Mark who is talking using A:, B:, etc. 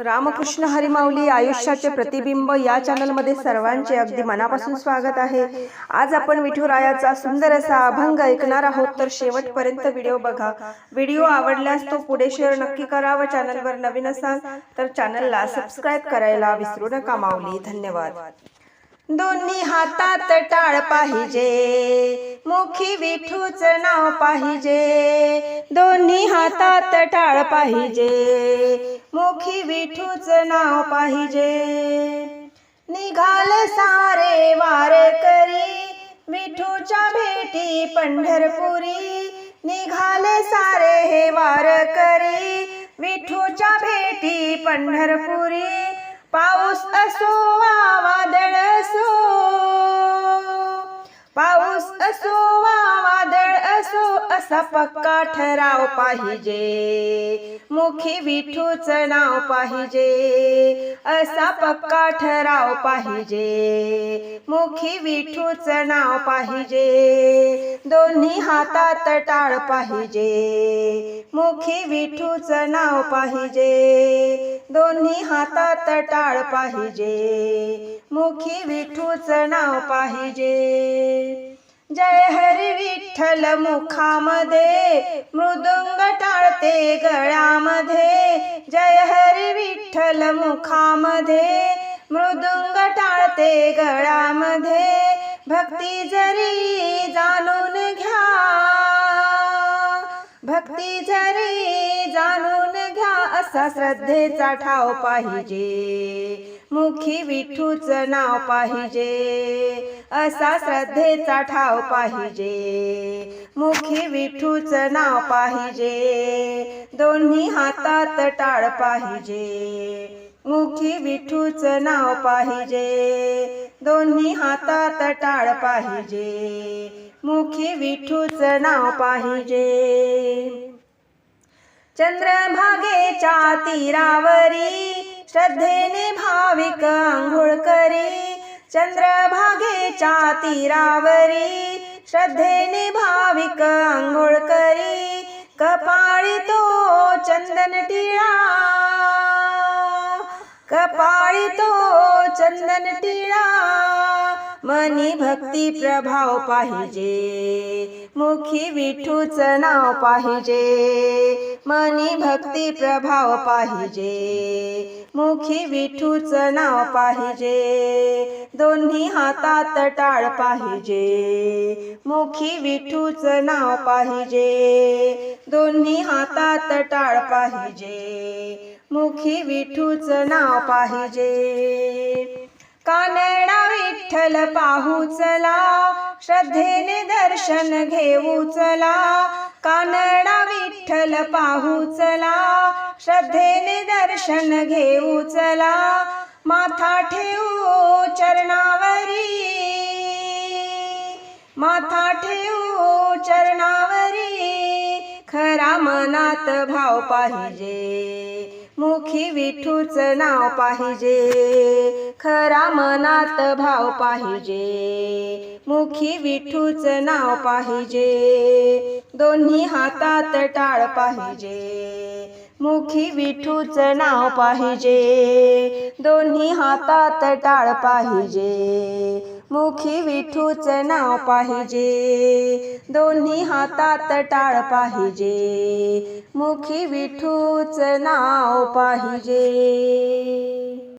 A: रामकृष्ण हरिमाऊली आयुष्याचे प्रतिबिंब या चॅनलमध्ये सर्वांचे अगदी मनापासून स्वागत आहे। आज आपण विठुरायाचा सुंदर असा अभंग ऐकणार आहोत, तर शेवटपर्यंत व्हिडिओ बघा। व्हिडिओ आवडल्यास तो पुढे शेअर नक्की करा व चॅनलवर नवीन असाल तर चॅनलला सबस्क्राइब करायला विसरू नका। माऊली धन्यवाद। दोन्ही हातात टाळ पाहिजे, मुखी विठूच नाव पाहिजे। दोन्ही हातात टाळ पाहिजे, मुखी विठूच नाव पाहिजे। निघाले सारे वारकरी विठूच्या भेटी पंढरपुरी। निघाले सारे हे वारकरी विठूच्या भेटी पंढरपुरी। पाऊस असो वा वादळ असो, पाऊस असो वा वादळ असो, असा पक्का ठराव पाहिजे, मुखी विठूच नाव पाहिजे। असा पक्का ठराव पाहिजे, मुखी विठूच नाव पाहिजे। दोन्ही हातात टाळ पाहिजे, मुखी विठूच नाव पाहिजे। दोन्ही हातात टाळ पाहिजे, मुखी विठूच नाव पाहिजे। जय हरी विठ्ठल मुखामध्ये, मृदुंग टाळते गळ्यामध्ये। जय हरी विठ्ठल मुखामध्ये, मृदुंग टाळते गळ्यामध्ये। भक्ती जरी जाणून घ्या, भक्ती जरी जाणून घ्या, असा श्रद्धेचा ठाव पाहिजे, मुखी विठूच नाव पाहिजे। असा श्रद्धेचा ठाव पाहिजे, मुखी विठूच नाव पाहिजे। दोन्ही हातात टाळ पाहिजे, मुखी विठूच नाव पाहिजे। दोन्ही हातात टाळ पाहिजे, मुखी विठूच नाव पाहिजे। चंद्रभागेच्या तीरावरी श्रद्धेने भाविक आंघोळ करी। चंद्रभागेच्या तीरावरी श्रद्धेने भाविक आंघोळ करी। कपाळी तो चंदन टिळा, कपाळी तो चंदन टिळा। मनी भक्ती प्रभाव पाहिजे, मुखी विठूच नाव पाहिजे। मनी भक्ती प्रभाव पाहिजे, मुखी विठूच नाव पाहिजे। दोन्ही हातात टाळ पाहिजे, मुखी विठूच नाव पाहिजे। दोन्ही हातात टाळ पाहिजे, मुखी विठूच नाव पाहिजे। कानडा विठ्ठल पाहू चला, श्रद्धेने दर्शन घेऊ चला। कानडा विठ्ठल पाहू चला, श्रद्धेने दर्शन घेऊ चला। माथा ठेवू चरणावरी, माथा ठेवू चरणावरी। खरा मनात भाव पाहिजे, मुखी विठूच नाव पाहिजे। खरा मनात भाव पाहिजे, मुखी विठूच नाव पाहिजे। दोन्ही हातात टाळ पाहिजे, मुखी विठूच नाव पाहिजे। दोन्ही हातात टाळ पाहिजे, मुखी विठूच नाव पाहिजे। दोन्ही हातात टाळ पाहिजे, मुखी विठूच नाव पाहिजे।